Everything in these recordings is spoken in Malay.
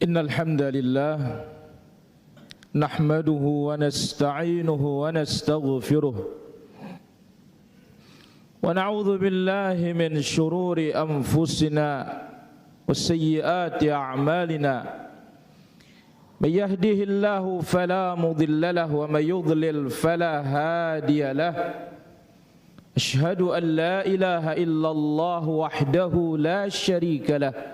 Innal hamdalillah nahmaduhu wa nasta'inuhu wa nastaghfiruh wa na'udzu billahi min shururi anfusina wa sayyiati a'malina may yahdihillahu fala mudilla lahu wa may yudlil fala hadiya lahu ashhadu an la ilaha illallah wahdahu la syarika lahu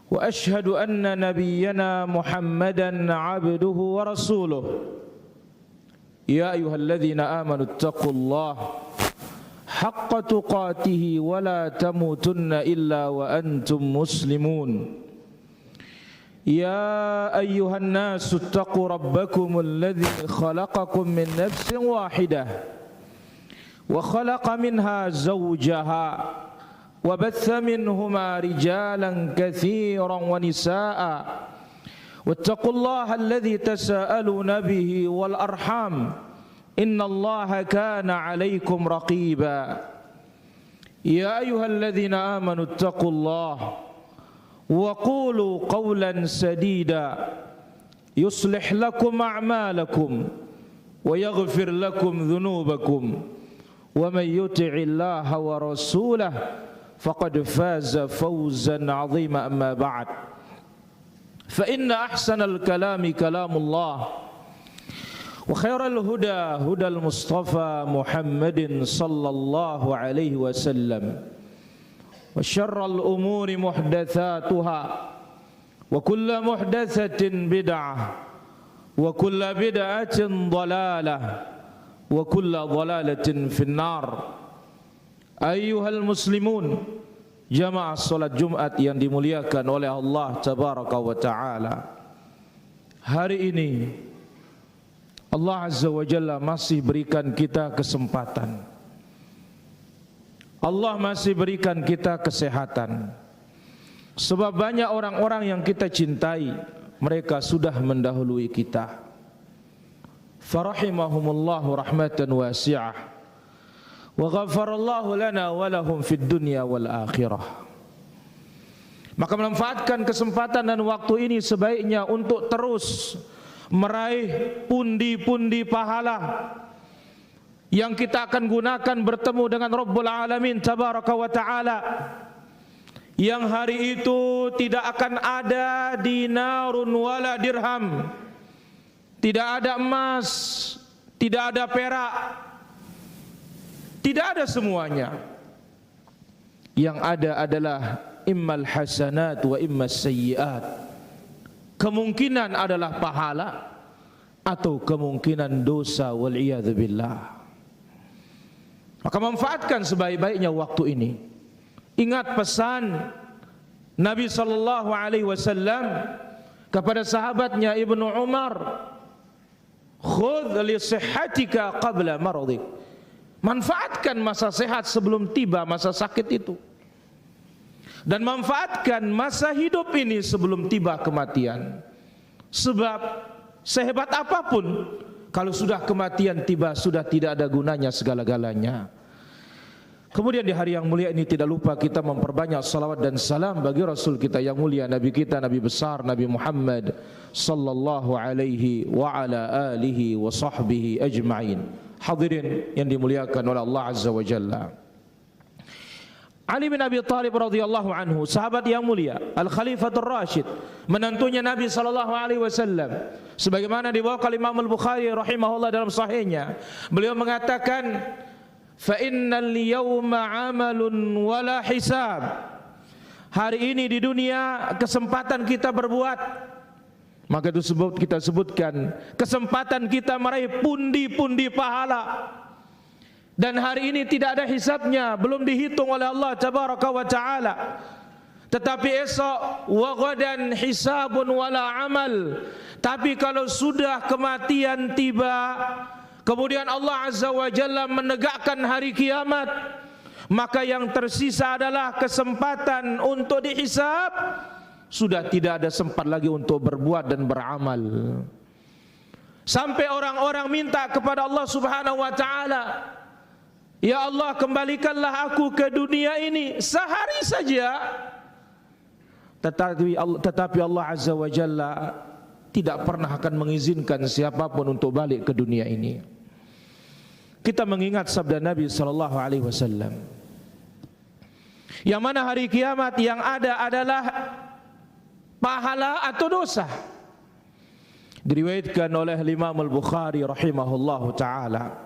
وأشهد أن نبينا محمدا عبده ورسوله يا أيها الذين آمنوا اتقوا الله حق تقاته ولا تموتن إلا وأنتم مسلمون يا أيها الناس اتقوا ربكم الذي خلقكم من نفس واحدة وخلق منها زوجها وبث منهما رجالا كثيرا ونساء واتقوا الله الذي تساءلون به والأرحام إن الله كان عليكم رقيبا يا أيها الذين آمنوا اتقوا الله وقولوا قولا سديدا يصلح لكم أعمالكم ويغفر لكم ذنوبكم ومن يطع الله ورسوله فقد فاز فوزا عظيما أما بعد فإن أحسن الكلام كلام الله وخير الهدى هدى المصطفى محمد صلى الله عليه وسلم وشر الأمور محدثاتها وكل محدثة بدعة وكل بدعة ضلالة وكل ضلالة في النار. Ayyuhal muslimun, jamaah salat Jumat yang dimuliakan oleh Allah tabaraka wa taala. Hari ini Allah azza wa jalla masih berikan kita kesempatan. Allah masih berikan kita kesehatan. Sebab banyak orang-orang yang kita cintai, mereka sudah mendahului kita. Farahimahumullahu rahmatan wasi'ah. Wa ghafarallahu lana wa lahum fid dunya wal akhirah. Maka memanfaatkan kesempatan dan waktu ini sebaiknya untuk terus meraih pundi-pundi pahala yang kita akan gunakan bertemu dengan Rabbul Alamin tabaraka wa ta'ala, yang hari itu tidak akan ada dinarun wala dirham, tidak ada emas, tidak ada perak, tidak ada semuanya. Yang ada adalah immal hasanat wa immas sayyiat. Kemungkinan adalah pahala atau kemungkinan dosa, wal iyadzu billah. Maka manfaatkan sebaik-baiknya waktu ini. Ingat pesan Nabi sallallahu alaihi wasallam kepada sahabatnya Ibnu Umar, khudh li sihhatika qabla maradik. Manfaatkan masa sehat sebelum tiba masa sakit itu, dan manfaatkan masa hidup ini sebelum tiba kematian. Sebab sehebat apapun, kalau sudah kematian tiba, sudah tidak ada gunanya segala-galanya. Kemudian di hari yang mulia ini tidak lupa kita memperbanyak salawat dan salam bagi Rasul kita yang mulia, Nabi kita, Nabi besar, Nabi Muhammad sallallahu alaihi wa ala alihi wa sahbihi ajma'in. Hadirin yang dimuliakan oleh Allah azza wa jalla, Ali bin Abi Thalib radhiyallahu anhu, sahabat yang mulia, Al-Khalifatul Rashid, menantunya Nabi sallallahu alaihi wasallam, sebagaimana dibawakan Imam Al-Bukhari rahimahullah dalam sahihnya, beliau mengatakan, fa innal yawma amalun wala hisab. Hari ini di dunia kesempatan kita berbuat, maka itu kita sebutkan kesempatan kita meraih pundi-pundi pahala, dan hari ini tidak ada hisabnya, belum dihitung oleh Allah tabaraka wa taala. Tetapi esok, wa ghadan hisabun wala amal. Tapi kalau sudah kematian tiba, kemudian Allah azza wa jalla menegakkan hari kiamat, maka yang tersisa adalah kesempatan untuk dihisab. Sudah tidak ada sempat lagi untuk berbuat dan beramal. Sampai orang-orang minta kepada Allah subhanahu wa ta'ala, ya Allah, kembalikanlah aku ke dunia ini sehari saja. tetapi Allah Azza wa Jalla tidak pernah akan mengizinkan siapapun untuk balik ke dunia ini. Kita mengingat sabda Nabi sallallahu alaihi wasallam, yang mana hari kiamat yang ada adalah pahala atau dosa. Diriwayatkan oleh Imam Al-Bukhari rahimahullahu taala,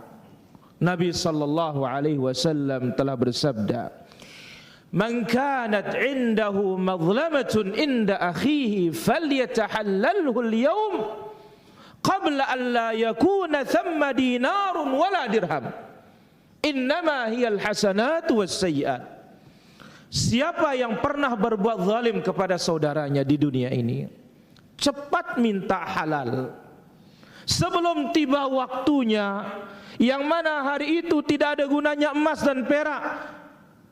Nabi sallallahu alaihi wasallam telah bersabda, "Man kanat 'indahu madhlamatun 'inda akhihi falyatahallalhu al-yawm qabla an la yakuna thamma dinarun wala dirham. Innama hiya al-hasanat was-sayyi'at." Siapa yang pernah berbuat zalim kepada saudaranya di dunia ini, cepat minta halal sebelum tiba waktunya, yang mana hari itu tidak ada gunanya emas dan perak.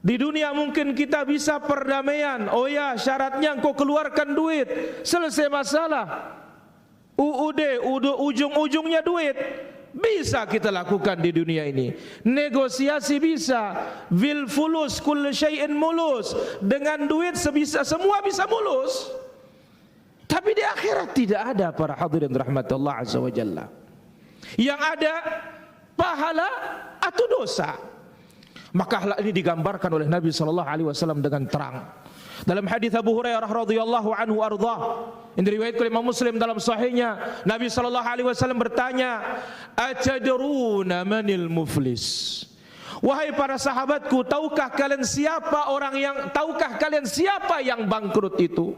Di dunia mungkin kita bisa perdamaian, oh ya syaratnya engkau keluarkan duit, selesai masalah. Ujung-ujungnya duit. Bisa kita lakukan di dunia ini. Negosiasi bisa. Bil fulus kullu syai'in mulus. Dengan duit semua bisa mulus. Tapi di akhirat tidak ada, para hadirin rahmatullah azza wa jalla. Yang ada pahala atau dosa. Maka hal ini digambarkan oleh Nabi sallallahu alaihi wasallam dengan terang. Dalam hadis Abu Hurairah radhiyallahu anhu arda, yang diriwayatkan oleh Imam Muslim dalam sahihnya, Nabi sallallahu alaihi wasallam bertanya, "Atadruna manil muflis?" Wahai para sahabatku, tahukah kalian siapa yang bangkrut itu?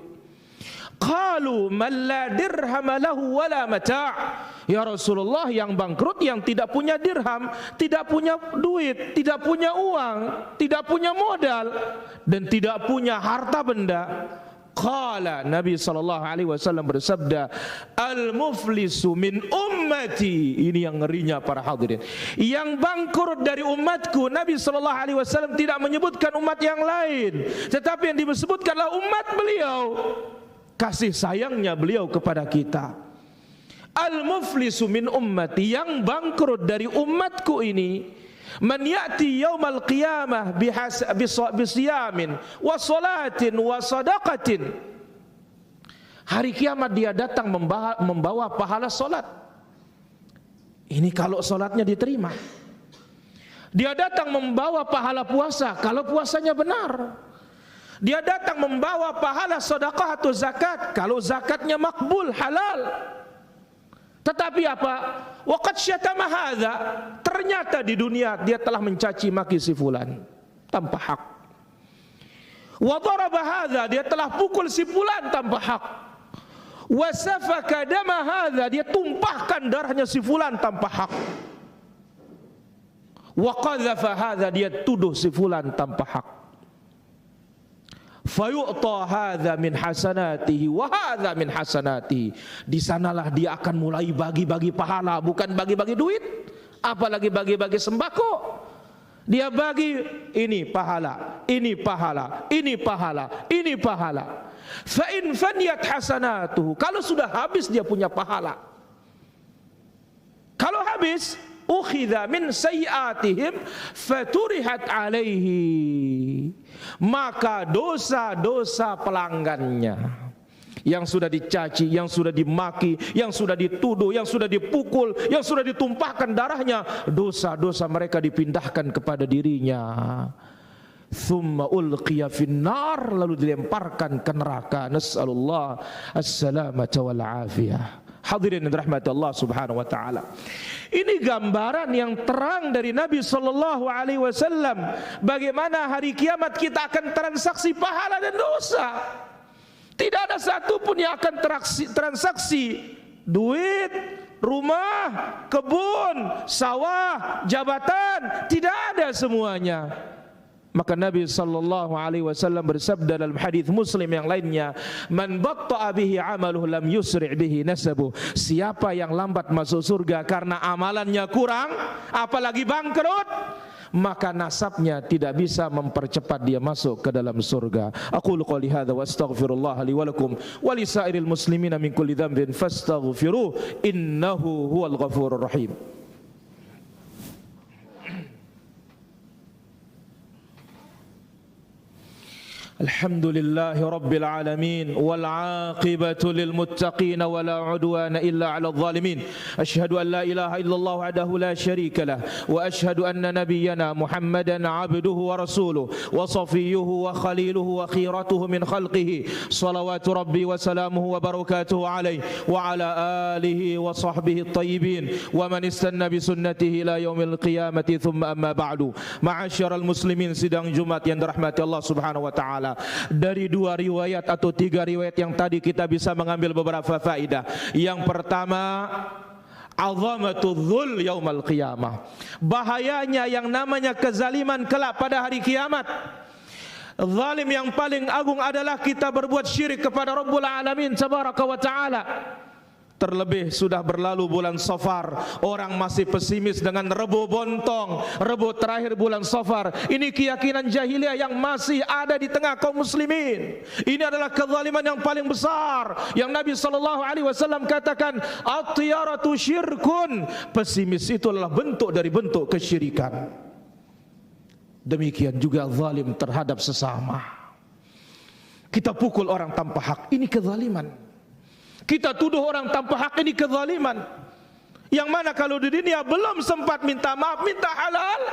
Qalu man la dirham lahu wala mata'. Ya Rasulullah, yang bangkrut yang tidak punya dirham, tidak punya duit, tidak punya uang, tidak punya modal, dan tidak punya harta benda. Qala, Nabi sallallahu alaihi wasallam bersabda, al-muflisu min ummati. Ini yang ngerinya para hadirin. Yang bangkrut dari umatku, Nabi sallallahu alaihi wasallam tidak menyebutkan umat yang lain, tetapi yang disebutkanlah umat beliau. Kasih sayangnya beliau kepada kita. Al-muflisu min ummati, yang bangkrut dari umatku ini, man ya'ti yaumal qiyamah bisiyamin wa salatin wa sadaqatin. Hari kiamat dia datang membawa pahala solat. Ini kalau solatnya diterima. Dia datang membawa pahala puasa kalau puasanya benar. Dia datang membawa pahala sedekah atau zakat kalau zakatnya makbul, halal. Tetapi apa? Waqad syatama hadza, ternyata di dunia dia telah mencaci maki si fulan tanpa hak. Wa daraba hadza, dia telah pukul si fulan tanpa hak. Wa safaka dama hadza, dia tumpahkan darahnya si fulan tanpa hak. Wa qadhafa hadza, dia tuduh si fulan tanpa hak. Fayu'ta hadza min hasanatihi wa hadza min hasanatihi. Di sanalah dia akan mulai bagi-bagi pahala, bukan bagi-bagi duit, apalagi bagi-bagi sembako. Dia bagi ini pahala, ini pahala, ini pahala, ini pahala. Fa in faniyat hasanatuhu, kalau sudah habis dia punya pahala. Kalau habis, ukhidha min sayyi'atihim faturihat alaihi, maka dosa-dosa pelanggannya yang sudah dicaci, yang sudah dimaki, yang sudah dituduh, yang sudah dipukul, yang sudah ditumpahkan darahnya, dosa-dosa mereka dipindahkan kepada dirinya. Thumma ulqiya finnar, lalu dilemparkan ke neraka. Nas'alullah as-salamata wal afiyah. Hadirin rahmat Allah subhanahu wa ta'ala. Ini gambaran yang terang dari Nabi sallallahu alaihi wasallam, bagaimana hari kiamat kita akan transaksi pahala dan dosa. Tidak ada satupun yang akan transaksi duit, rumah, kebun, sawah, jabatan, tidak ada semuanya. Maka Nabi sallallahu alaihi wasallam bersabda dalam hadis Muslim yang lainnya, man batta'a bihi 'amaluhu lam yusri' bihi nasabuh. Siapa yang lambat masuk surga karena amalannya kurang, apalagi bangkrut, maka nasabnya tidak bisa mempercepat dia masuk ke dalam surga. Aqulu qouli hadza wa astaghfirullah li wa lakum wa li sa'iril muslimina min kulli dhanbin fastaghfiruh innahu huwal ghafurur rahim. Alhamdulillahi Rabbil Alamin wal aqibatu lil muttaqin wa la udwana illa 'alal zalimin. Asyhadu an la ilaha illallah wahdahu la syarika lah wa asyhadu anna nabiyyana Muhammadan 'abduhu wa rasuluhu wa safiyyuhu wa khaliluhu wa khiratuhu min khalqihi. Shalawatu rabbi wa salamuhu wa barakatuhu alaihi wa ala alihi wa sahbihi at-tayyibin wa man istanna bi sunnatihi ila yaumil qiyamati thumma amma ba'du. Ma'asyiral muslimin, sidang Jumat yang dirahmati Allah Subhanahu wa taala. Dari dua riwayat atau tiga riwayat yang tadi kita bisa mengambil beberapa faedah. Yang pertama, azamatul dzul yaumal qiyamah. Bahayanya yang namanya kezaliman kelak pada hari kiamat. Zalim yang paling agung adalah kita berbuat syirik kepada Rabbul Alamin tabaraka wa taala. Terlebih sudah berlalu bulan Safar, orang masih pesimis dengan Rebo Bontong, Rebo terakhir bulan Safar. Ini keyakinan jahiliyah yang masih ada di tengah kaum muslimin. Ini adalah kezaliman yang paling besar yang Nabi SAW katakan, at-tiyaratu syirkun. Pesimis itu adalah bentuk dari bentuk kesyirikan. Demikian juga zalim terhadap sesama. Kita pukul orang tanpa hak, ini kezaliman. Kita tuduh orang tanpa hak, ini kezaliman. Yang mana kalau di dunia belum sempat minta maaf, minta halal,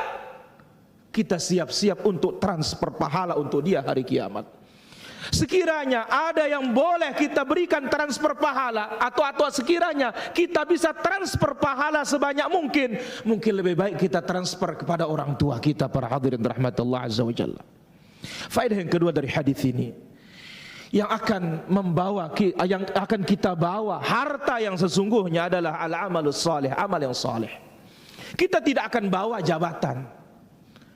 kita siap-siap untuk transfer pahala untuk dia hari kiamat. Sekiranya ada yang boleh kita berikan transfer pahala, atau sekiranya kita bisa transfer pahala sebanyak mungkin lebih baik kita transfer kepada orang tua kita, para hadirin rahmatullah azza wa jalla. Faedah yang kedua dari hadis ini, yang akan kita bawa harta yang sesungguhnya adalah al-amalus salih, amal yang saleh. Kita tidak akan bawa jabatan,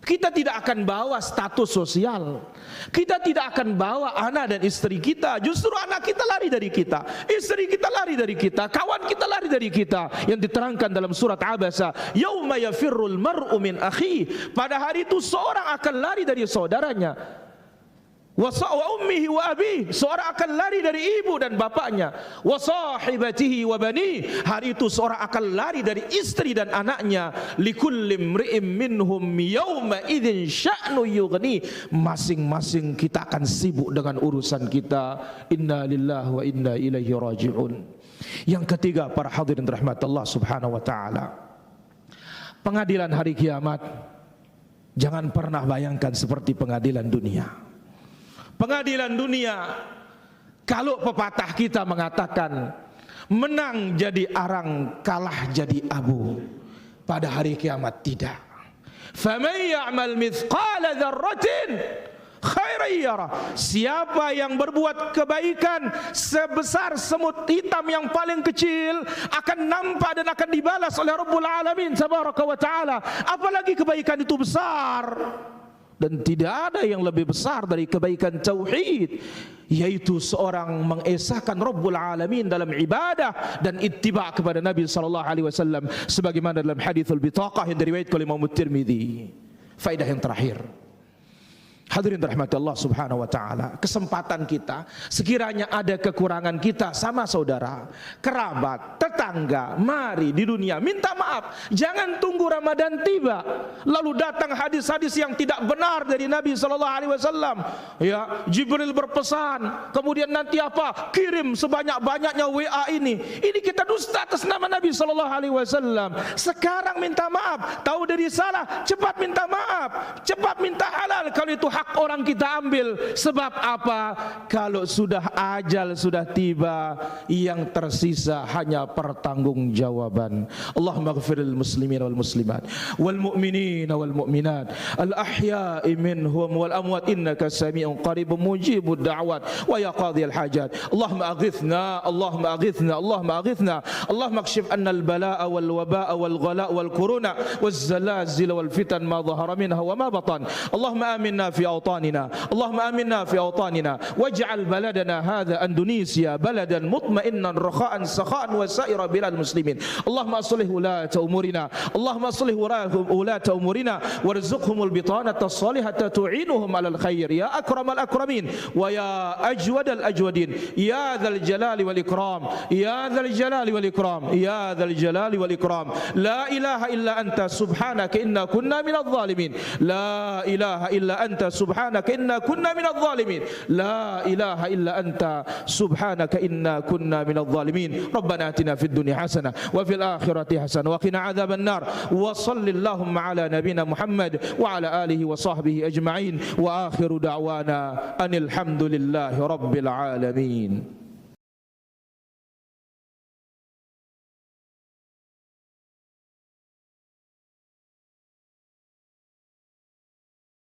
kita tidak akan bawa status sosial, kita tidak akan bawa anak dan istri kita. Justru anak kita lari dari kita, istri kita lari dari kita, kawan kita lari dari kita. Yang diterangkan dalam surat Abasa, yauma yafirrul mar'u min akhi. Pada hari itu seorang akan lari dari saudaranya. Wa ummihi wa abi, seorang akan lari dari ibu dan bapaknya. Wa sahibatihi wa bani, hari itu seorang akan lari dari istri dan anaknya. Likulli imri'im minhum yawma idzin sya'nu yughni, masing-masing kita akan sibuk dengan urusan kita. Inna lillahi wa inna ilaihi raji'un. Yang ketiga, para hadirin rahmat Allah Subhanahu wa taala, pengadilan hari kiamat jangan pernah bayangkan seperti pengadilan dunia. Pengadilan dunia, kalau pepatah kita mengatakan menang jadi arang, kalah jadi abu, pada hari kiamat tidak. Faman ya'mal mithqala dzarratin khairan yarah. Siapa yang berbuat kebaikan sebesar semut hitam yang paling kecil akan nampak dan akan dibalas oleh Rabbul Alamin tabaraka wa taala. Apalagi kebaikan itu besar. Dan tidak ada yang lebih besar dari kebaikan tauhid, yaitu seorang mengesahkan Rabbul Alamin dalam ibadah dan ittiba' kepada Nabi sallallahu alaihi wasallam sebagaimana dalam haditsul bitaqah yang diriwayatkan oleh Imam Tirmidzi. Faedah yang terakhir, hadirin rahmati Allah Subhanahu wa taala, kesempatan kita, sekiranya ada kekurangan kita sama saudara, kerabat, tetangga, mari di dunia minta maaf. Jangan tunggu Ramadan tiba lalu datang hadis-hadis yang tidak benar dari Nabi sallallahu alaihi wasallam. Ya, Jibril berpesan, kemudian nanti apa? Kirim sebanyak-banyaknya WA ini. Ini kita dusta atas nama Nabi sallallahu alaihi wasallam. Sekarang minta maaf, tahu dari salah, cepat minta maaf, cepat minta halal. Kalau itu hak orang kita ambil. Sebab apa? Kalau sudah ajal sudah tiba, yang tersisa hanya pertanggungjawaban. Allahumma ighfiril muslimin wal muslimat wal mu'minin wal mu'minat al ahya'i minhum wal amwat innaka sami'un qaribun mujibud da'wat wa ya qadhiyal hajat. Allahumma aghithna, Allahumma aghithna, Allahumma aghithna, Allahumma akshif anna al bala'a wal waba'a wal ghala' wal kuruna waz zalazil wal fitan ma dhahara minha wa ma batan. Allahumma aminna fi أوطاننا اللهم آمنا في أوطاننا واجعل بلدنا هذا أندونيسيا بلدا مطمئنا رخاء سخاء وسائر بلاد المسلمين. اللهم أصلح ولاة أمورنا، اللهم أصلح ولاة أمورنا وارزقهم البطانة الصالحة تعينهم على الخير يا أكرم الأكرمين ويا أجود الأجودين يا ذا الجلال والإكرام يا ذا الجلال والإكرام يا ذا الجلال والإكرام. لا إله إلا أنت سبحانك إنا كنا من الظالمين. لا إله إلا أنت subhanaka inna kunna minadh dhalimin. La ilaha illa anta subhanaka inna kunna minadh dhalimin. Rabbana atina fid dunya hasanah wa fil akhirati hasanah wa qina adzaban nar. Wa sallallahu ala nabiyyina Muhammad wa ala alihi wa sahbihi ajma'in. Wa akhiru da'wana anil hamdulillahi rabbil alamin.